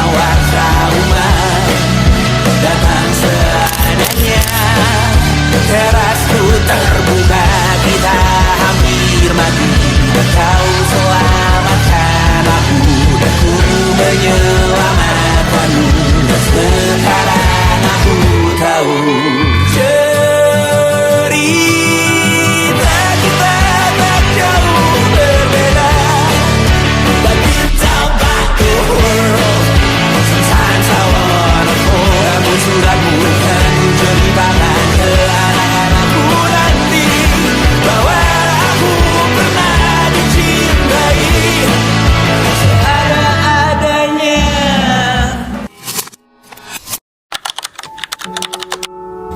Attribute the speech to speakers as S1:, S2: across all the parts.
S1: mawar trauma datang seadanya. Terasku terbuka, kita hampir mati. Kau selamatkan aku dan ku menyelamatkanmu. Sekarang aku tahu cerita kita tak jauh berbeda. But you don't back the world. Sometimes I wanna fall. Namun suratmu kan ku ceritakan ke anak-anakku nanti bahwa aku pernah dicintai seada-adanya.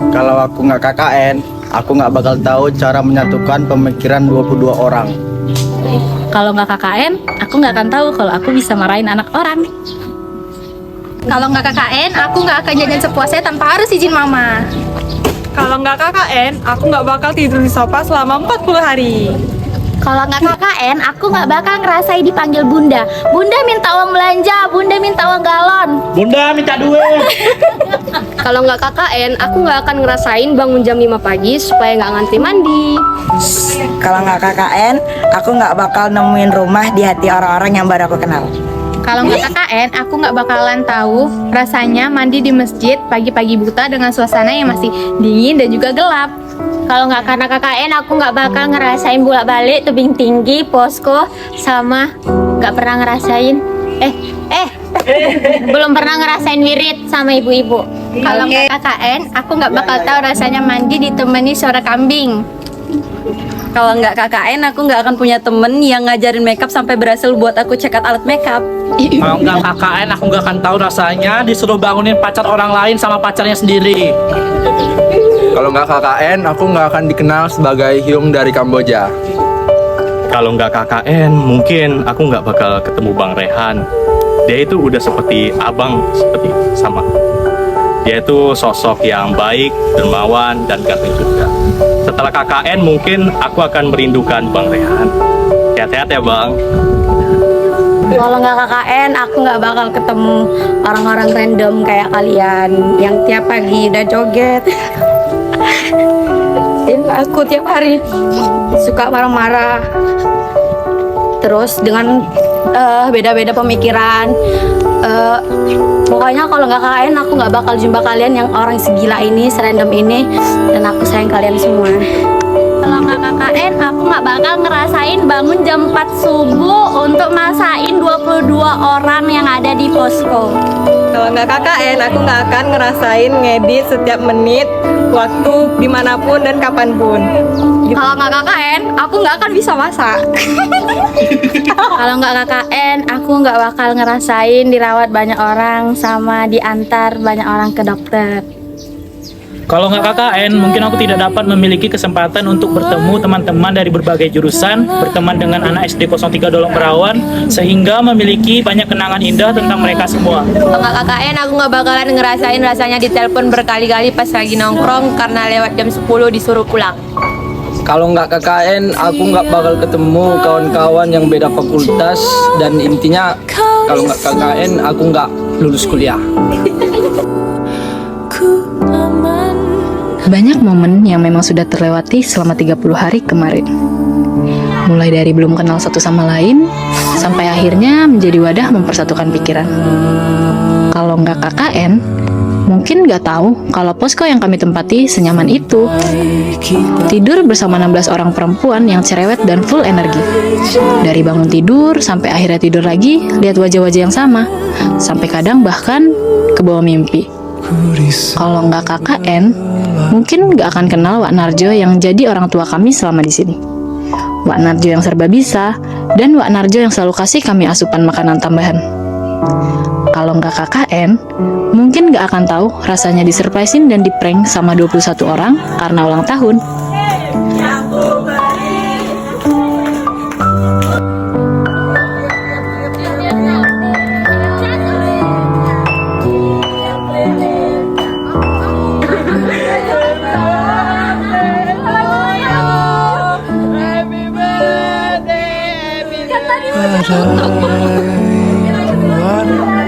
S2: Kalau aku nggak KKN, aku nggak bakal tahu cara menyatukan pemikiran 22 orang.
S3: Kalau nggak KKN, aku nggak akan tahu kalau aku bisa marahin anak orang.
S4: Kalau nggak KKN, aku nggak akan jajan sepuasnya tanpa harus izin mama.
S5: Kalau nggak KKN, aku nggak bakal tidur di sofa selama 40 hari.
S4: Kalau nggak KKN, aku nggak bakal ngerasain dipanggil bunda. Bunda minta uang belanja, bunda minta uang galon.
S6: Bunda minta duit.
S7: Kalau nggak KKN, aku nggak akan ngerasain bangun jam 5 pagi supaya nggak ngantri mandi.
S8: Kalau nggak KKN, aku nggak bakal nemuin rumah di hati orang-orang yang baru aku kenal.
S4: Kalau nggak KKN, aku nggak bakalan tahu rasanya mandi di masjid pagi-pagi buta dengan suasana yang masih dingin dan juga gelap.
S9: Kalau nggak karena KKN, aku nggak bakal ngerasain bolak-balik tebing tinggi, posko, sama nggak pernah ngerasain belum pernah ngerasain wirid sama ibu-ibu.
S4: Kalau nggak KKN, aku nggak bakal tahu rasanya mandi ditemani suara kambing.
S7: Kalau nggak KKN, aku nggak akan punya temen yang ngajarin makeup sampai berhasil buat aku cekat alat makeup.
S6: Kalau nggak KKN, aku nggak akan tahu rasanya disuruh bangunin pacar orang lain sama pacarnya sendiri.
S2: Kalau nggak KKN, aku nggak akan dikenal sebagai Hyung dari Kamboja.
S10: Kalau nggak KKN, mungkin aku nggak bakal ketemu Bang Rehan. Dia itu udah seperti abang, seperti sama. Dia itu sosok yang baik, dermawan, dan ganteng juga. Setelah KKN, mungkin aku akan merindukan Bang Rehan. Sehat-sehat ya Bang.
S7: Kalau nggak KKN, aku nggak bakal ketemu orang-orang random kayak kalian yang tiap pagi udah joget. Aku tiap hari suka marah-marah, terus dengan beda-beda pemikiran. Pokoknya kalau nggak KKN, aku nggak bakal jumpa kalian yang orang segila ini, serandom ini, dan aku sayang kalian semua.
S4: Kalau nggak KKN, aku nggak bakal ngerasain bangun jam 4 subuh untuk masain 22 orang yang ada di posko.
S5: Kalau nggak KKN, aku nggak akan ngerasain ngedit setiap menit, waktu, dimanapun dan kapanpun.
S4: Kalau nggak KKN, aku nggak akan bisa masak. Kalau nggak KKN, aku nggak bakal ngerasain dirawat banyak orang sama diantar banyak orang ke dokter.
S6: Kalau nggak KKN, mungkin aku tidak dapat memiliki kesempatan untuk bertemu teman-teman dari berbagai jurusan, berteman dengan anak SD 03 Dolok Perawan, sehingga memiliki banyak kenangan indah tentang mereka semua.
S7: Kalau nggak KKN, aku nggak bakalan ngerasain rasanya ditelepon berkali-kali pas lagi nongkrong karena lewat jam 10 disuruh pulang.
S2: Kalau nggak KKN, aku nggak bakal ketemu kawan-kawan yang beda fakultas, dan intinya kalau nggak KKN, aku nggak lulus kuliah.
S3: Banyak momen yang memang sudah terlewati selama 30 hari kemarin. Mulai dari belum kenal satu sama lain, sampai akhirnya menjadi wadah mempersatukan pikiran. Kalau nggak KKN, mungkin nggak tahu kalau posko yang kami tempati senyaman itu. Tidur bersama 16 orang perempuan yang cerewet dan full energi. Dari bangun tidur sampai akhirnya tidur lagi, lihat wajah-wajah yang sama. Sampai kadang bahkan ke bawah mimpi. Kalau nggak KKN, mungkin nggak akan kenal Wak Narjo yang jadi orang tua kami selama di sini. Wak Narjo yang serba bisa, dan Wak Narjo yang selalu kasih kami asupan makanan tambahan. Kalau nggak KKN, mungkin nggak akan tahu rasanya disurprisein dan diprank sama 21 orang karena ulang tahun.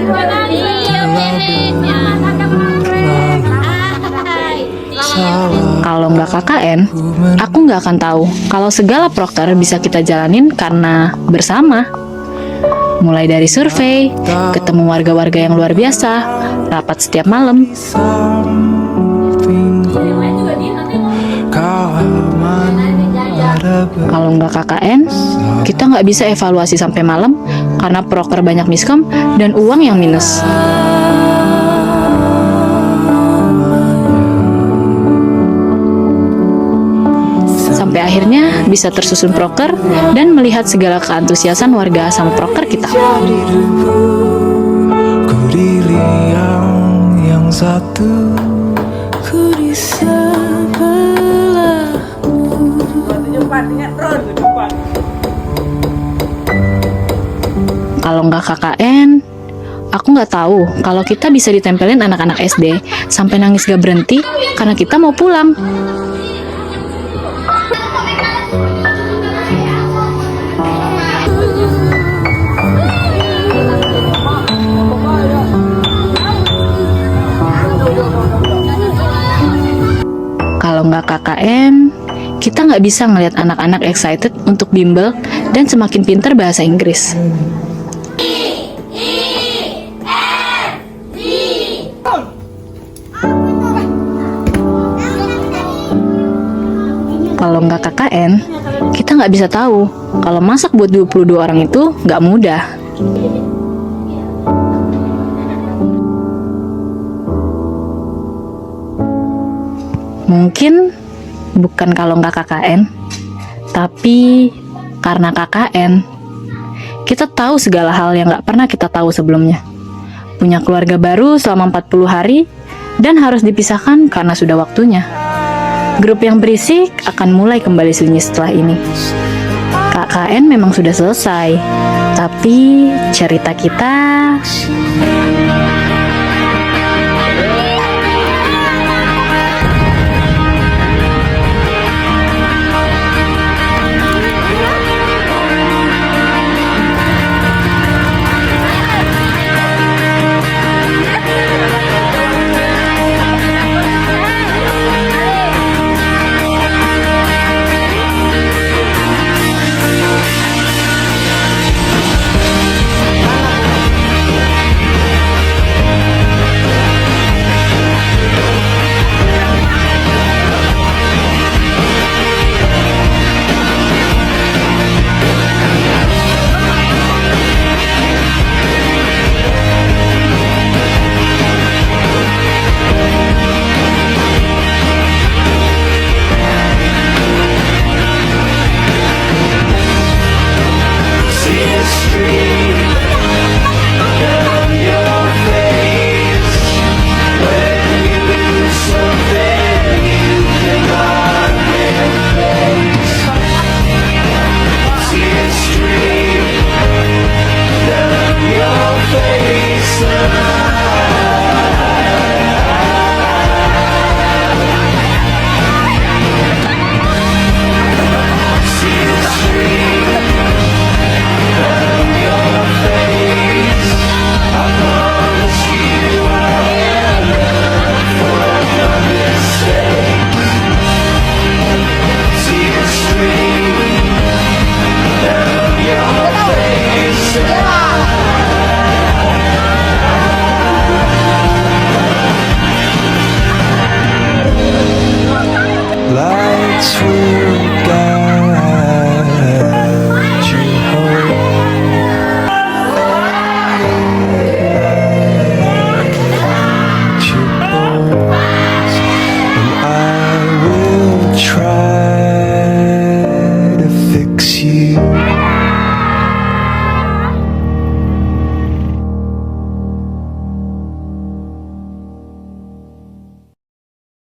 S1: Ada
S3: KKN, aku nggak akan tahu kalau segala proker bisa kita jalanin karena bersama. Mulai dari survei, ketemu warga-warga yang luar biasa, rapat setiap malam. Kalau nggak KKN, kita nggak bisa evaluasi sampai malam karena proker banyak miskom dan uang yang minus. Sampai akhirnya bisa tersusun proker dan melihat segala keantusiasan warga sama proker kita.
S1: Ku di liang yang satu, ku di sebelah.
S3: Kalau nggak KKN, aku nggak tahu kalau kita bisa ditempelin anak-anak SD sampai nangis gak berhenti karena kita mau pulang. Kalau nggak KKN, kita nggak bisa ngelihat anak-anak excited untuk bimbel dan semakin pintar bahasa Inggris. Kalau nggak KKN, kita nggak bisa tahu kalau masak buat 22 orang itu nggak mudah. Mungkin bukan kalau nggak KKN, tapi karena KKN, kita tahu segala hal yang nggak pernah kita tahu sebelumnya. Punya keluarga baru selama 40 hari, dan harus dipisahkan karena sudah waktunya. Grup yang berisik akan mulai kembali sunyi setelah ini. KKN memang sudah selesai, tapi cerita kita